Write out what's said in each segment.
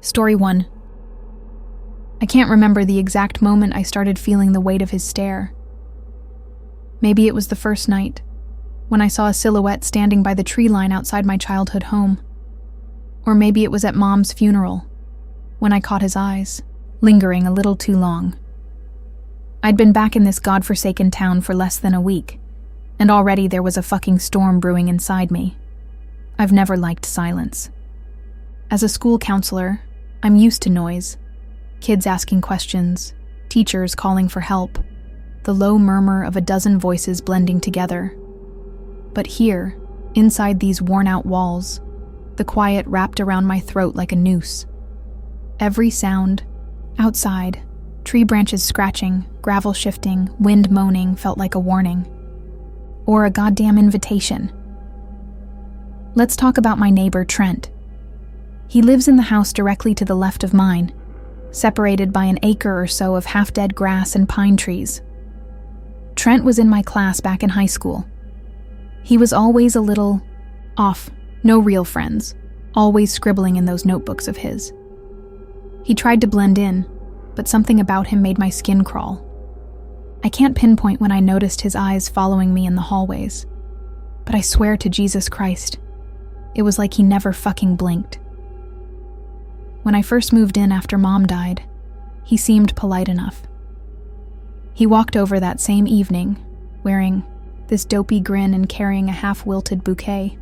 Story 1. I can't remember the exact moment I started feeling the weight of his stare. Maybe it was the first night, when I saw a silhouette standing by the tree line outside my childhood home. Or maybe it was at Mom's funeral, when I caught his eyes, lingering a little too long. I'd been back in this godforsaken town for less than a week, and already there was a fucking storm brewing inside me. I've never liked silence. As a school counselor, I'm used to noise. Kids asking questions, teachers calling for help, the low murmur of a dozen voices blending together. But here, inside these worn-out walls, the quiet wrapped around my throat like a noose. Every sound, outside, tree branches scratching, gravel shifting, wind moaning, felt like a warning. Or a goddamn invitation. Let's talk about my neighbor, Trent. He lives in the house directly to the left of mine, separated by an acre or so of half-dead grass and pine trees. Trent was in my class back in high school. He was always a little off, no real friends, always scribbling in those notebooks of his. He tried to blend in, but something about him made my skin crawl. I can't pinpoint when I noticed his eyes following me in the hallways, but I swear to Jesus Christ, it was like he never fucking blinked. When I first moved in after Mom died, he seemed polite enough. He walked over that same evening, wearing this dopey grin and carrying a half-wilted bouquet.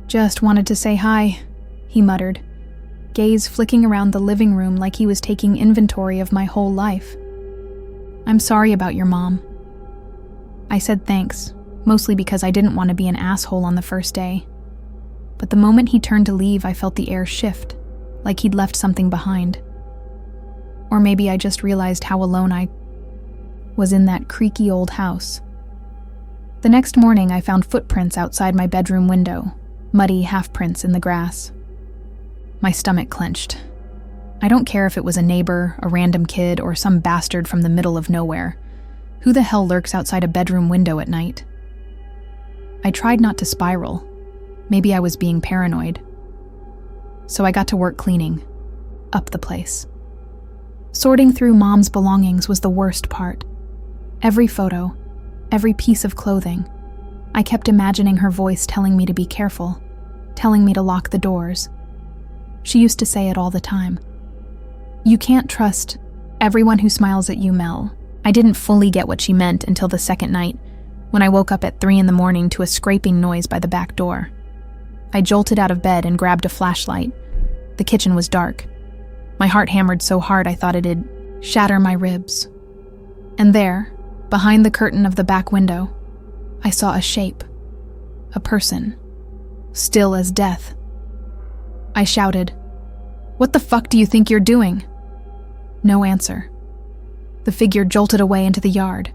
"Just wanted to say hi," he muttered, gaze flicking around the living room like he was taking inventory of my whole life. "I'm sorry about your mom." I said thanks, mostly because I didn't want to be an asshole on the first day. But the moment he turned to leave, I felt the air shift, like he'd left something behind. Or maybe I just realized how alone I was in that creaky old house. The next morning, I found footprints outside my bedroom window, muddy half-prints in the grass. My stomach clenched. I don't care if it was a neighbor, a random kid, or some bastard from the middle of nowhere. Who the hell lurks outside a bedroom window at night? I tried not to spiral. Maybe I was being paranoid. So I got to work cleaning up the place. Sorting through Mom's belongings was the worst part. Every photo, every piece of clothing. I kept imagining her voice telling me to be careful, telling me to lock the doors. She used to say it all the time. "You can't trust everyone who smiles at you, Mel." I didn't fully get what she meant until the second night, when I woke up at 3 a.m. to a scraping noise by the back door. I jolted out of bed and grabbed a flashlight. The kitchen was dark. My heart hammered so hard I thought it'd shatter my ribs. And there, behind the curtain of the back window, I saw a shape. A person. Still as death. I shouted, "What the fuck do you think you're doing?" No answer. The figure jolted away into the yard.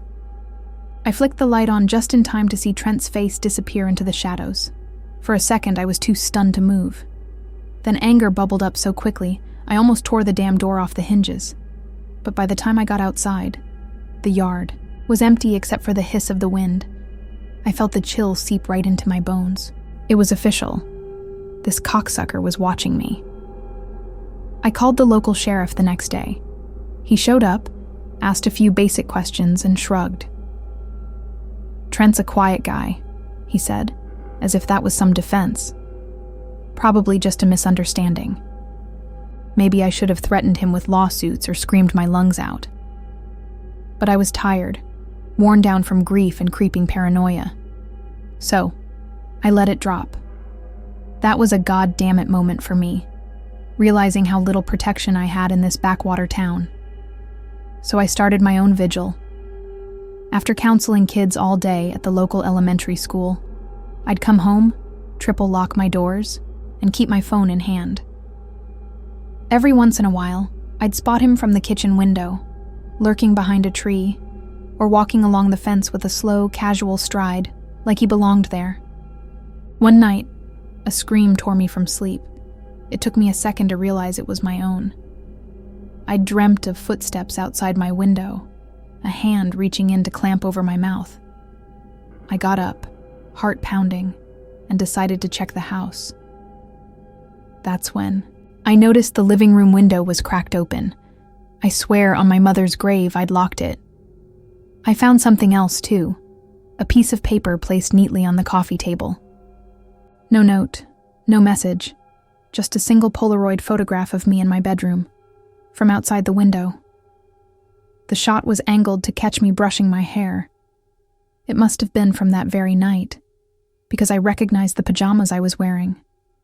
I flicked the light on just in time to see Trent's face disappear into the shadows. For a second, I was too stunned to move. Then anger bubbled up so quickly, I almost tore the damn door off the hinges. But by the time I got outside, the yard was empty except for the hiss of the wind. I felt the chill seep right into my bones. It was official. This cocksucker was watching me. I called the local sheriff the next day. He showed up, asked a few basic questions, and shrugged. "Trent's a quiet guy," he said, as if that was some defense. "Probably just a misunderstanding. Maybe I should have threatened him with lawsuits or screamed my lungs out." But I was tired, worn down from grief and creeping paranoia. So, I let it drop. That was a goddamn-it moment for me, realizing how little protection I had in this backwater town. So I started my own vigil. After counseling kids all day at the local elementary school, I'd come home, triple lock my doors, and keep my phone in hand. Every once in a while, I'd spot him from the kitchen window, lurking behind a tree, or walking along the fence with a slow, casual stride, like he belonged there. One night, a scream tore me from sleep. It took me a second to realize it was my own. I dreamt of footsteps outside my window, a hand reaching in to clamp over my mouth. I got up, heart pounding, and decided to check the house. That's when I noticed the living room window was cracked open. I swear on my mother's grave I'd locked it. I found something else too, a piece of paper placed neatly on the coffee table. No note, no message, just a single Polaroid photograph of me in my bedroom, from outside the window. The shot was angled to catch me brushing my hair. It must have been from that very night, because I recognized the pajamas I was wearing.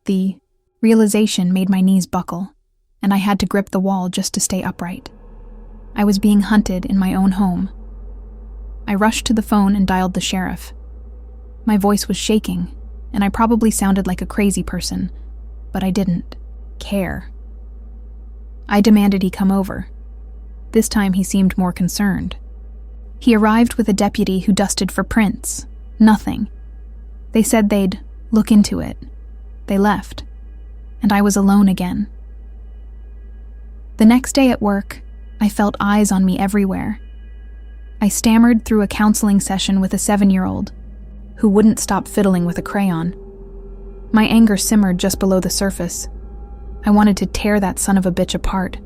The realization made my knees buckle, and I had to grip the wall just to stay upright. I was being hunted in my own home. I rushed to the phone and dialed the sheriff. My voice was shaking, and I probably sounded like a crazy person, but I didn't care. I demanded he come over. This time he seemed more concerned. He arrived with a deputy who dusted for prints. Nothing. They said they'd look into it. They left, and I was alone again. The next day at work, I felt eyes on me everywhere. I stammered through a counseling session with a 7-year-old who wouldn't stop fiddling with a crayon. My anger simmered just below the surface. I wanted to tear that son of a bitch apart,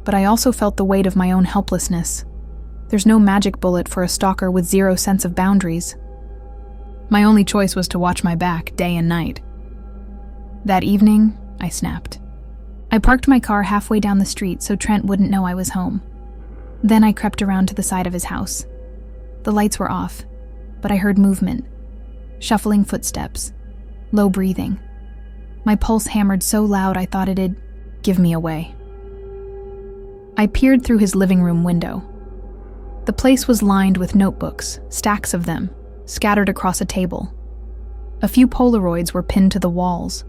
but I also felt the weight of my own helplessness. There's no magic bullet for a stalker with zero sense of boundaries. My only choice was to watch my back day and night. That evening, I snapped. I parked my car halfway down the street so Trent wouldn't know I was home. Then I crept around to the side of his house. The lights were off, but I heard movement, shuffling footsteps, low breathing. My pulse hammered so loud I thought it'd give me away. I peered through his living room window. The place was lined with notebooks, stacks of them, scattered across a table. A few Polaroids were pinned to the walls.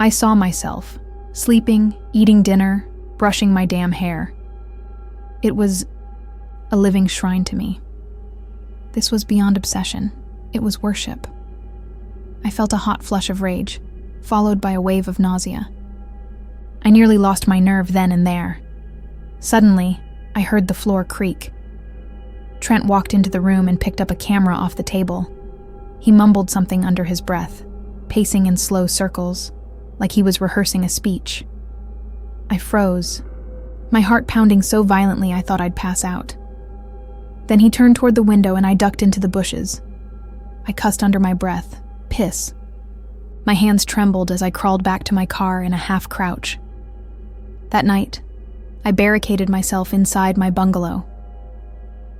I saw myself, sleeping, eating dinner, brushing my damn hair. It was a living shrine to me. This was beyond obsession. It was worship. I felt a hot flush of rage, followed by a wave of nausea. I nearly lost my nerve then and there. Suddenly, I heard the floor creak. Trent walked into the room and picked up a camera off the table. He mumbled something under his breath, pacing in slow circles, like he was rehearsing a speech. I froze, my heart pounding so violently I thought I'd pass out. Then he turned toward the window and I ducked into the bushes. I cussed under my breath, piss. My hands trembled as I crawled back to my car in a half crouch. That night, I barricaded myself inside my bungalow.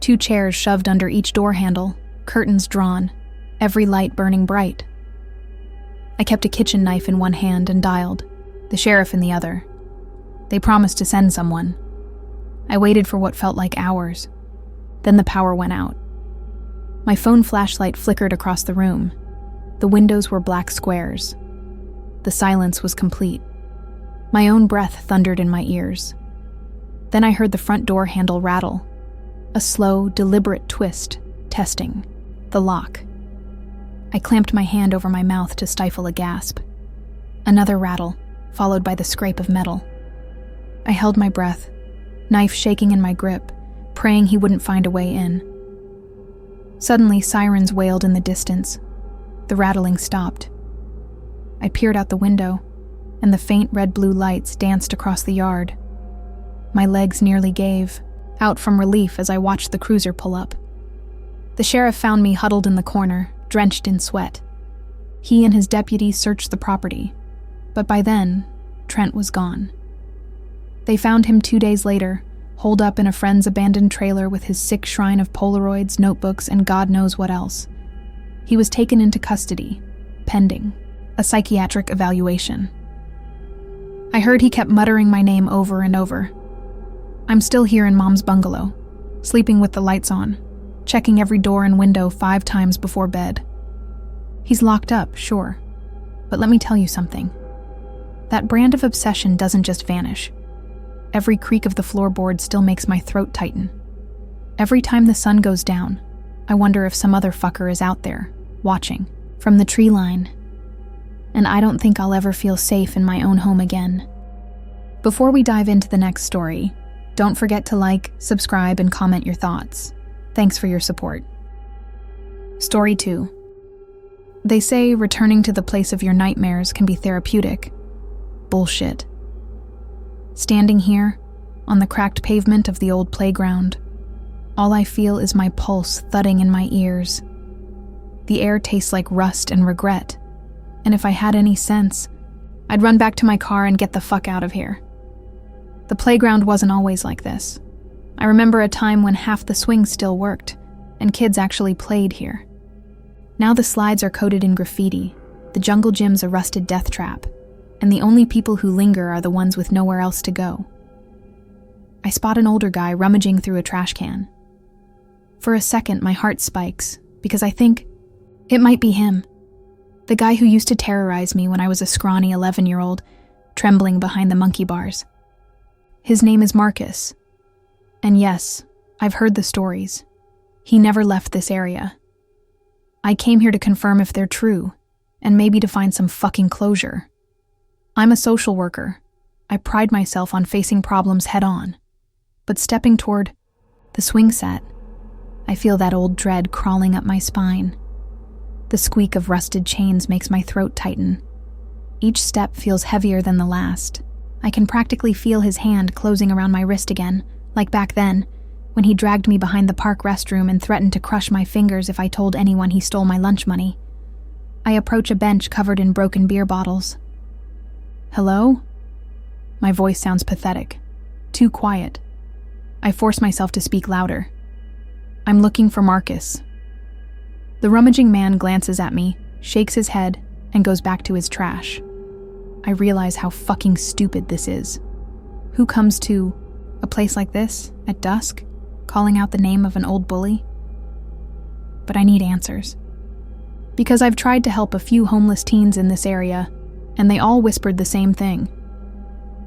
2 chairs shoved under each door handle, curtains drawn, every light burning bright. I kept a kitchen knife in one hand and dialed, the sheriff in the other. They promised to send someone. I waited for what felt like hours. Then the power went out. My phone flashlight flickered across the room. The windows were black squares. The silence was complete. My own breath thundered in my ears. Then I heard the front door handle rattle. A slow, deliberate twist, testing. The lock. I clamped my hand over my mouth to stifle a gasp. Another rattle, followed by the scrape of metal. I held my breath, knife shaking in my grip, praying he wouldn't find a way in. Suddenly, sirens wailed in the distance. The rattling stopped. I peered out the window, and the faint red-blue lights danced across the yard. My legs nearly gave, out from relief as I watched the cruiser pull up. The sheriff found me huddled in the corner, drenched in sweat. He and his deputy searched the property, but by then, Trent was gone. They found him 2 days later, holed up in a friend's abandoned trailer with his sick shrine of Polaroids, notebooks, and God knows what else. He was taken into custody, pending a psychiatric evaluation. I heard he kept muttering my name over and over. I'm still here in Mom's bungalow, sleeping with the lights on, checking every door and window 5 times before bed. He's locked up, sure, but let me tell you something. That brand of obsession doesn't just vanish. Every creak of the floorboard still makes my throat tighten. Every time the sun goes down, I wonder if some other fucker is out there, watching, from the tree line. And I don't think I'll ever feel safe in my own home again. Before we dive into the next story, don't forget to like, subscribe, and comment your thoughts. Thanks for your support. Story 2. They say returning to the place of your nightmares can be therapeutic, bullshit. Standing here, on the cracked pavement of the old playground, all I feel is my pulse thudding in my ears. The air tastes like rust and regret, and if I had any sense, I'd run back to my car and get the fuck out of here. The playground wasn't always like this. I remember a time when half the swings still worked, and kids actually played here. Now the slides are coated in graffiti, the jungle gym's a rusted death trap, and the only people who linger are the ones with nowhere else to go. I spot an older guy rummaging through a trash can. For a second, my heart spikes, because I think it might be him. The guy who used to terrorize me when I was a scrawny 11-year-old, trembling behind the monkey bars. His name is Marcus. And yes, I've heard the stories. He never left this area. I came here to confirm if they're true, and maybe to find some fucking closure. I'm a social worker. I pride myself on facing problems head on. But stepping toward the swing set, I feel that old dread crawling up my spine. The squeak of rusted chains makes my throat tighten. Each step feels heavier than the last. I can practically feel his hand closing around my wrist again, like back then, when he dragged me behind the park restroom and threatened to crush my fingers if I told anyone he stole my lunch money. I approach a bench covered in broken beer bottles. Hello? My voice sounds pathetic. Too quiet. I force myself to speak louder. I'm looking for Marcus. The rummaging man glances at me, shakes his head, and goes back to his trash. I realize how fucking stupid this is. Who comes to a place like this, at dusk, calling out the name of an old bully? But I need answers. Because I've tried to help a few homeless teens in this area, and they all whispered the same thing.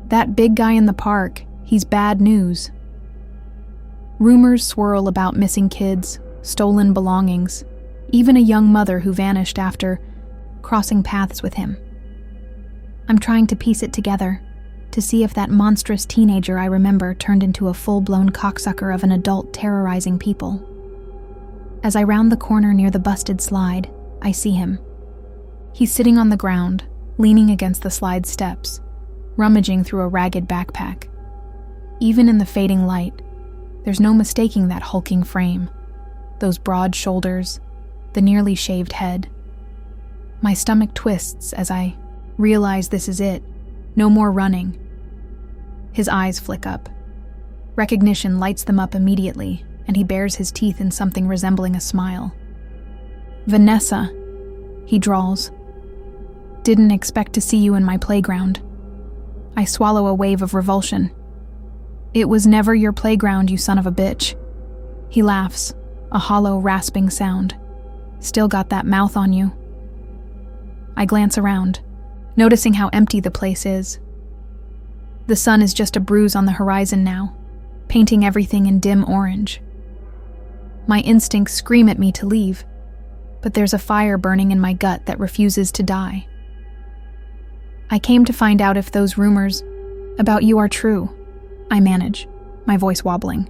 That big guy in the park, he's bad news. Rumors swirl about missing kids, stolen belongings, even a young mother who vanished after crossing paths with him. I'm trying to piece it together, to see if that monstrous teenager I remember turned into a full-blown cocksucker of an adult terrorizing people. As I round the corner near the busted slide, I see him. He's sitting on the ground, leaning against the slide steps, rummaging through a ragged backpack. Even in the fading light, there's no mistaking that hulking frame, those broad shoulders, the nearly shaved head. My stomach twists as I realize this is it. No more running. His eyes flick up. Recognition lights them up immediately, and he bares his teeth in something resembling a smile. Vanessa, he drawls. Didn't expect to see you in my playground. I swallow a wave of revulsion. It was never your playground, you son of a bitch. He laughs, a hollow, rasping sound. Still got that mouth on you. I glance around, noticing how empty the place is. The sun is just a bruise on the horizon now, painting everything in dim orange. My instincts scream at me to leave, but there's a fire burning in my gut that refuses to die. I came to find out if those rumors about you are true. I manage, my voice wobbling.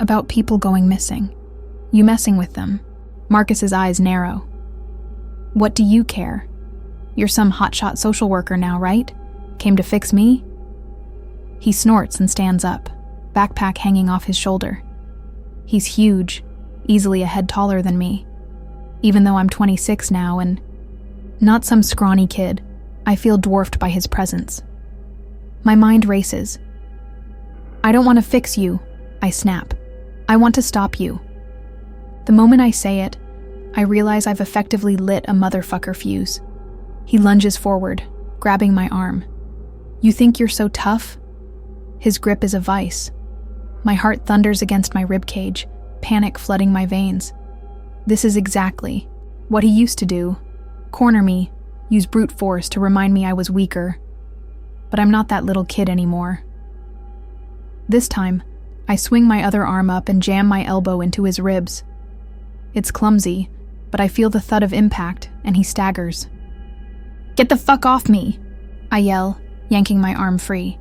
About people going missing. You messing with them. Marcus's eyes narrow. What do you care? You're some hotshot social worker now, right? Came to fix me? He snorts and stands up, backpack hanging off his shoulder. He's huge, easily a head taller than me. Even though I'm 26 now and not some scrawny kid, I feel dwarfed by his presence. My mind races. I don't want to fix you, I snap. I want to stop you. The moment I say it, I realize I've effectively lit a motherfucker fuse. He lunges forward, grabbing my arm. You think you're so tough? His grip is a vice. My heart thunders against my ribcage, panic flooding my veins. This is exactly what he used to do. Corner me, use brute force to remind me I was weaker. But I'm not that little kid anymore. This time, I swing my other arm up and jam my elbow into his ribs. It's clumsy, but I feel the thud of impact, and he staggers. Get the fuck off me! I yell, yanking my arm free.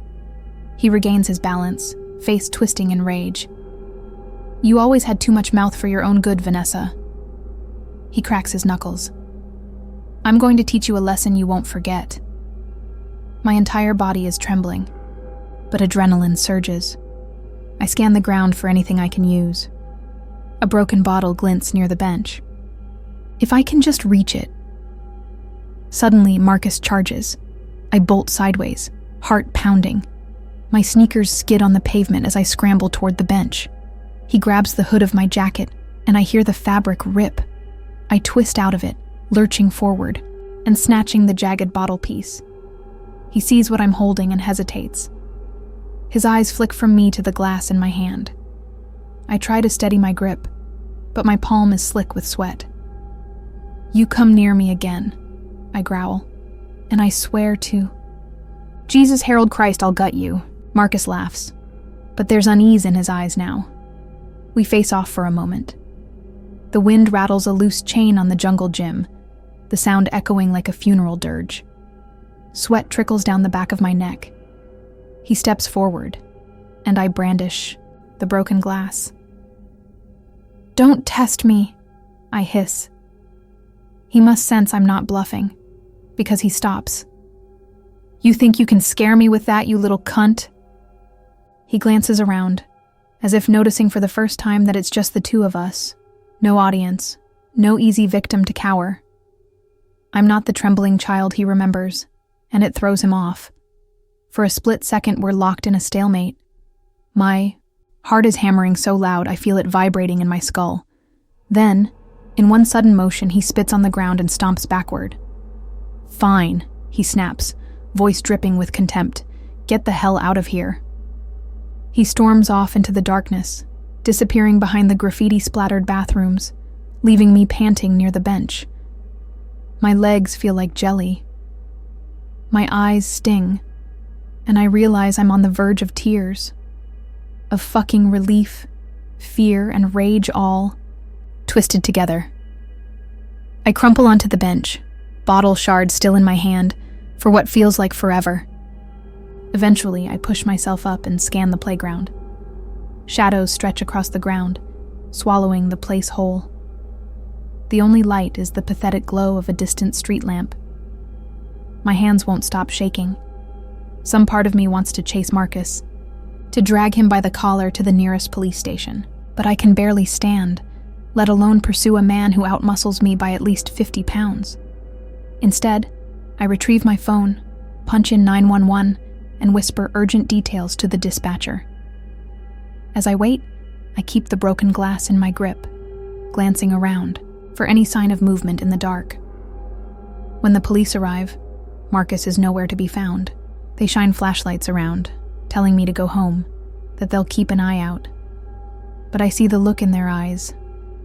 He regains his balance, face twisting in rage. You always had too much mouth for your own good, Vanessa. He cracks his knuckles. I'm going to teach you a lesson you won't forget. My entire body is trembling, but adrenaline surges. I scan the ground for anything I can use. A broken bottle glints near the bench. If I can just reach it. Suddenly, Marcus charges. I bolt sideways, heart pounding. My sneakers skid on the pavement as I scramble toward the bench. He grabs the hood of my jacket, and I hear the fabric rip. I twist out of it, lurching forward, and snatching the jagged bottle piece. He sees what I'm holding and hesitates. His eyes flick from me to the glass in my hand. I try to steady my grip, but my palm is slick with sweat. "You come near me again," I growl, and I swear to... "Jesus, Harold Christ, I'll gut you," Marcus laughs, but there's unease in his eyes now. We face off for a moment. The wind rattles a loose chain on the jungle gym, the sound echoing like a funeral dirge. Sweat trickles down the back of my neck. He steps forward, and I brandish the broken glass. "Don't test me," I hiss. He must sense I'm not bluffing, because he stops. "You think you can scare me with that, you little cunt?" He glances around, as if noticing for the first time that it's just the two of us. No audience, no easy victim to cower. I'm not the trembling child he remembers, and it throws him off. For a split second, we're locked in a stalemate. My heart is hammering so loud I feel it vibrating in my skull. Then, in one sudden motion, he spits on the ground and stomps backward. "Fine," he snaps, voice dripping with contempt. "Get the hell out of here." He storms off into the darkness, disappearing behind the graffiti-splattered bathrooms, leaving me panting near the bench. My legs feel like jelly. My eyes sting, and I realize I'm on the verge of tears. Of fucking relief, fear, and rage all twisted together. I crumple onto the bench, bottle shard still in my hand, for what feels like forever. Eventually, I push myself up and scan the playground. Shadows stretch across the ground, swallowing the place whole. The only light is the pathetic glow of a distant street lamp. My hands won't stop shaking. Some part of me wants to chase Marcus, to drag him by the collar to the nearest police station, but I can barely stand, let alone pursue a man who outmuscles me by at least 50 pounds. Instead, I retrieve my phone, punch in 911, and whisper urgent details to the dispatcher. As I wait, I keep the broken glass in my grip, glancing around for any sign of movement in the dark. When the police arrive, Marcus is nowhere to be found. They shine flashlights around, telling me to go home, that they'll keep an eye out. But I see the look in their eyes.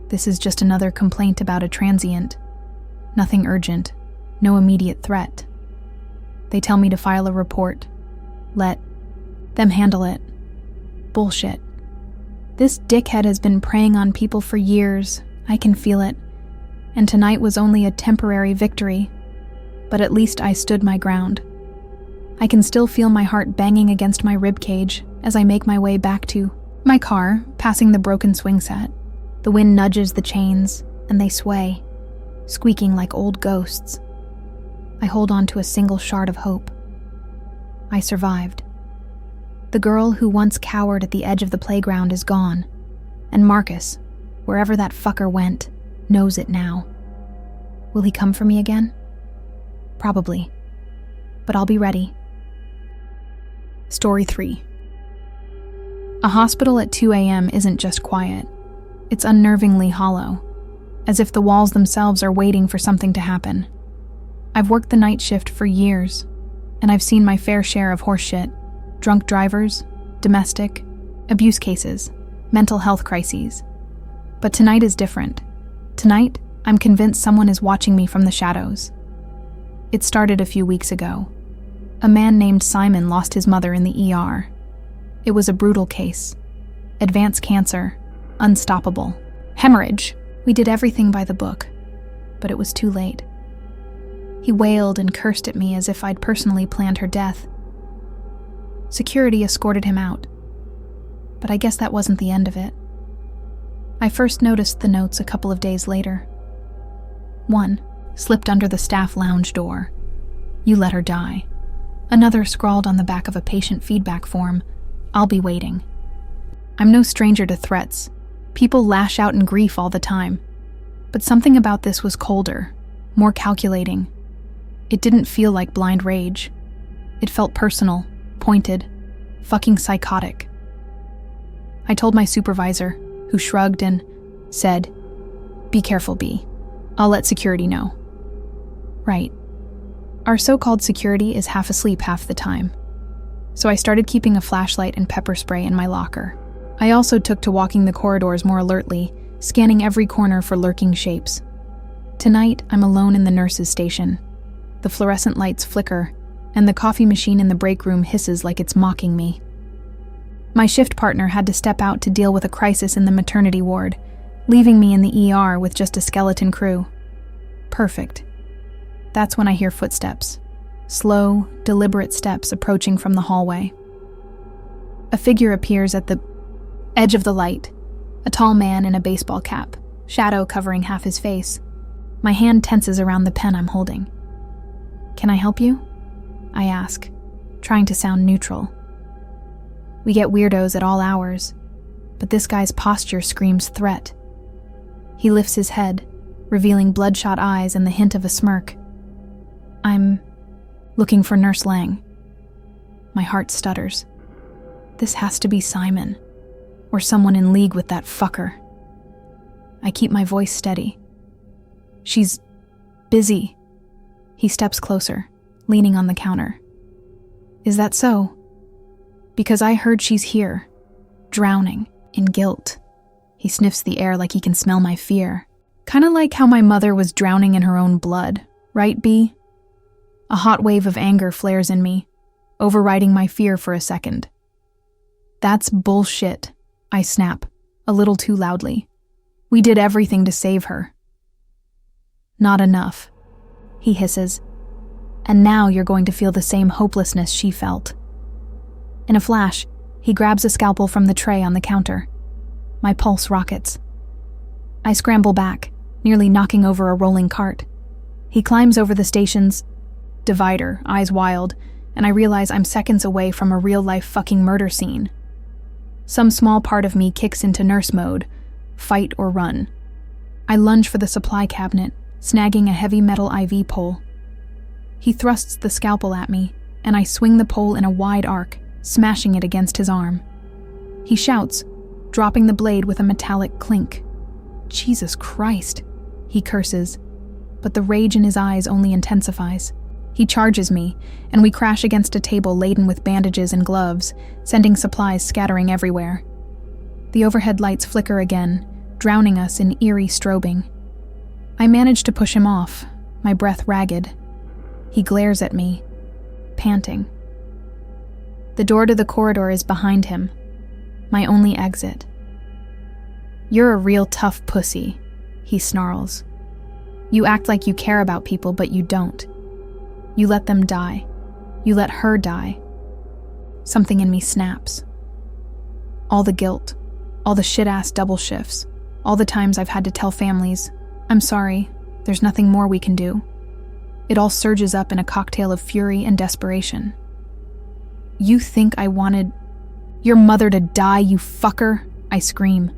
This is just another complaint about a transient. Nothing urgent, no immediate threat. They tell me to file a report. Let them handle it. Bullshit. This dickhead has been preying on people for years. I can feel it. And tonight was only a temporary victory. But at least I stood my ground. I can still feel my heart banging against my ribcage as I make my way back to my car, passing the broken swing set. The wind nudges the chains, and they sway, squeaking like old ghosts. I hold on to a single shard of hope. I survived. The girl who once cowered at the edge of the playground is gone, and Marcus, wherever that fucker went, knows it now. Will he come for me again? Probably. But I'll be ready. Story 3. A hospital at 2 a.m. isn't just quiet. It's unnervingly hollow, as if the walls themselves are waiting for something to happen. I've worked the night shift for years, and I've seen my fair share of horseshit, drunk drivers, domestic, abuse cases, mental health crises. But tonight is different. Tonight, I'm convinced someone is watching me from the shadows. It started a few weeks ago. A man named Simon lost his mother in the ER. It was a brutal case. Advanced cancer, unstoppable. Hemorrhage. We did everything by the book, but it was too late. He wailed and cursed at me as if I'd personally planned her death. Security escorted him out, but I guess that wasn't the end of it. I first noticed the notes a couple of days later. One slipped under the staff lounge door. "You let her die." Another scrawled on the back of a patient feedback form, "I'll be waiting." I'm no stranger to threats. People lash out in grief all the time. But something about this was colder, more calculating. It didn't feel like blind rage. It felt personal, pointed, fucking psychotic. I told my supervisor, who shrugged and said, "Be careful, B. I'll let security know." Right. Our so-called security is half asleep half the time. So I started keeping a flashlight and pepper spray in my locker. I also took to walking the corridors more alertly, scanning every corner for lurking shapes. Tonight, I'm alone in the nurse's station. The fluorescent lights flicker, and the coffee machine in the break room hisses like it's mocking me. My shift partner had to step out to deal with a crisis in the maternity ward, leaving me in the ER with just a skeleton crew. Perfect. That's when I hear footsteps. Slow, deliberate steps approaching from the hallway. A figure appears at the edge of the light, a tall man in a baseball cap, shadow covering half his face. My hand tenses around the pen I'm holding. "Can I help you?" I ask, trying to sound neutral. We get weirdos at all hours, but this guy's posture screams threat. He lifts his head, revealing bloodshot eyes and the hint of a smirk. "I'm looking for Nurse Lang." My heart stutters. This has to be Simon, or someone in league with that fucker. I keep my voice steady. "She's busy." He steps closer, leaning on the counter. "Is that so?" "Because I heard she's here, drowning in guilt." He sniffs the air like he can smell my fear. Kinda like how my mother was drowning in her own blood, right, B? A hot wave of anger flares in me, overriding my fear for a second. "That's bullshit," I snap, a little too loudly. "We did everything to save her." "Not enough," he hisses. "And now you're going to feel the same hopelessness she felt." In a flash, he grabs a scalpel from the tray on the counter. My pulse rockets. I scramble back, nearly knocking over a rolling cart. He climbs over the station's divider, eyes wild, and I realize I'm seconds away from a real-life fucking murder scene. Some small part of me kicks into nurse mode, fight or run. I lunge for the supply cabinet, snagging a heavy metal IV pole. He thrusts the scalpel at me, and I swing the pole in a wide arc, smashing it against his arm. He shouts, dropping the blade with a metallic clink. "Jesus Christ," he curses, but the rage in his eyes only intensifies. He charges me, and we crash against a table laden with bandages and gloves, sending supplies scattering everywhere. The overhead lights flicker again, drowning us in eerie strobing. I manage to push him off, my breath ragged. He glares at me, panting. The door to the corridor is behind him, my only exit. "You're a real tough pussy," he snarls. "You act like you care about people, but you don't. You let them die. You let her die." Something in me snaps. All the guilt, all the shit-ass double shifts, all the times I've had to tell families, "I'm sorry, there's nothing more we can do." It all surges up in a cocktail of fury and desperation. "You think I wanted your mother to die, you fucker?" I scream.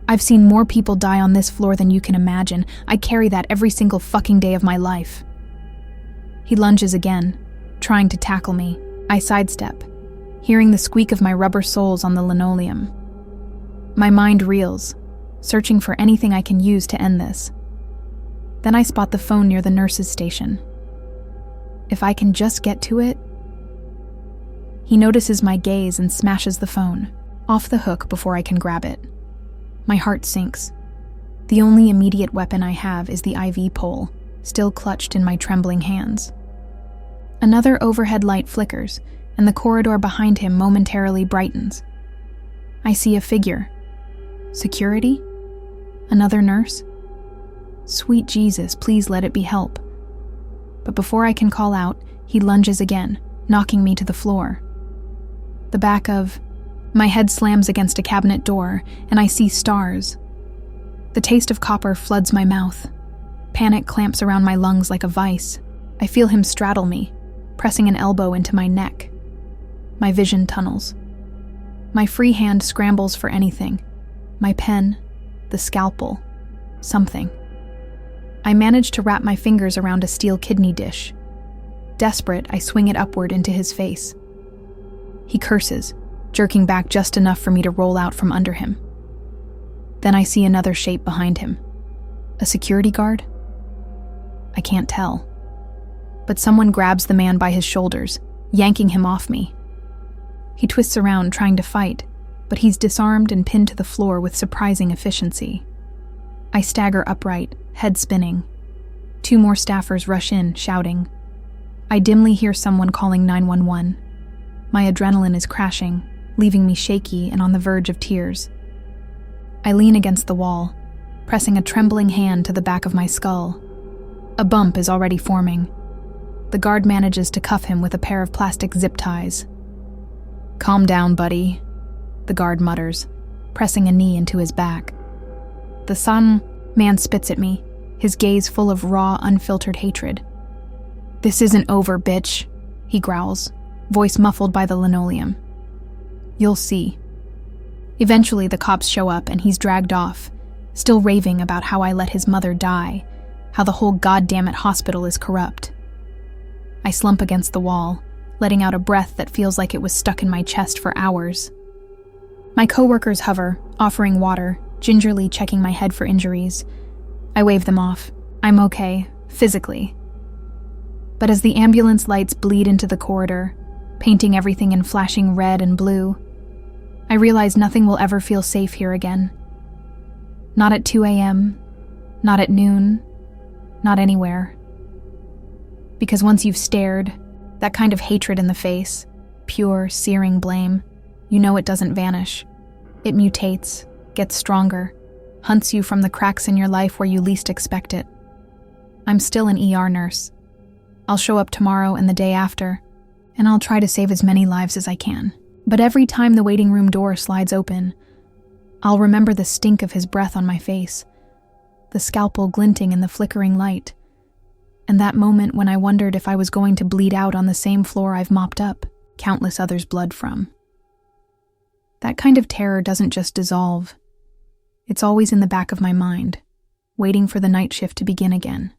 "I've seen more people die on this floor than you can imagine. I carry that every single fucking day of my life." He lunges again, trying to tackle me. I sidestep, hearing the squeak of my rubber soles on the linoleum. My mind reels, searching for anything I can use to end this. Then I spot the phone near the nurse's station. If I can just get to it... He notices my gaze and smashes the phone, off the hook before I can grab it. My heart sinks. The only immediate weapon I have is the IV pole, still clutched in my trembling hands. Another overhead light flickers, and the corridor behind him momentarily brightens. I see a figure. Security? Another nurse? Sweet Jesus, please let it be help. But before I can call out, he lunges again, knocking me to the floor. The back of my head slams against a cabinet door, and I see stars. The taste of copper floods my mouth. Panic clamps around my lungs like a vice. I feel him straddle me, pressing an elbow into my neck. My vision tunnels. My free hand scrambles for anything. My pen, the scalpel, something. I manage to wrap my fingers around a steel kidney dish. Desperate, I swing it upward into his face. He curses, jerking back just enough for me to roll out from under him. Then I see another shape behind him. A security guard? I can't tell. But someone grabs the man by his shoulders, yanking him off me. He twists around trying to fight, but he's disarmed and pinned to the floor with surprising efficiency. I stagger upright, head spinning. 2 more staffers rush in, shouting. I dimly hear someone calling 911. My adrenaline is crashing, leaving me shaky and on the verge of tears. I lean against the wall, pressing a trembling hand to the back of my skull. A bump is already forming. The guard manages to cuff him with a pair of plastic zip ties. "Calm down, buddy," the guard mutters, pressing a knee into his back. The man spits at me, his gaze full of raw, unfiltered hatred. "This isn't over, bitch," he growls, voice muffled by the linoleum. "You'll see." Eventually, the cops show up and he's dragged off, still raving about how I let his mother die, how the whole goddamn hospital is corrupt. I slump against the wall, letting out a breath that feels like it was stuck in my chest for hours. My coworkers hover, offering water, gingerly checking my head for injuries. I wave them off. I'm okay, physically. But as the ambulance lights bleed into the corridor, painting everything in flashing red and blue, I realize nothing will ever feel safe here again. Not at 2 a.m., not at noon, not anywhere. Because once you've stared, that kind of hatred in the face, pure, searing blame, you know it doesn't vanish. It mutates, gets stronger, hunts you from the cracks in your life where you least expect it. I'm still an ER nurse. I'll show up tomorrow and the day after, and I'll try to save as many lives as I can. But every time the waiting room door slides open, I'll remember the stink of his breath on my face, the scalpel glinting in the flickering light, and that moment when I wondered if I was going to bleed out on the same floor I've mopped up countless others' blood from. That kind of terror doesn't just dissolve. It's always in the back of my mind, waiting for the night shift to begin again.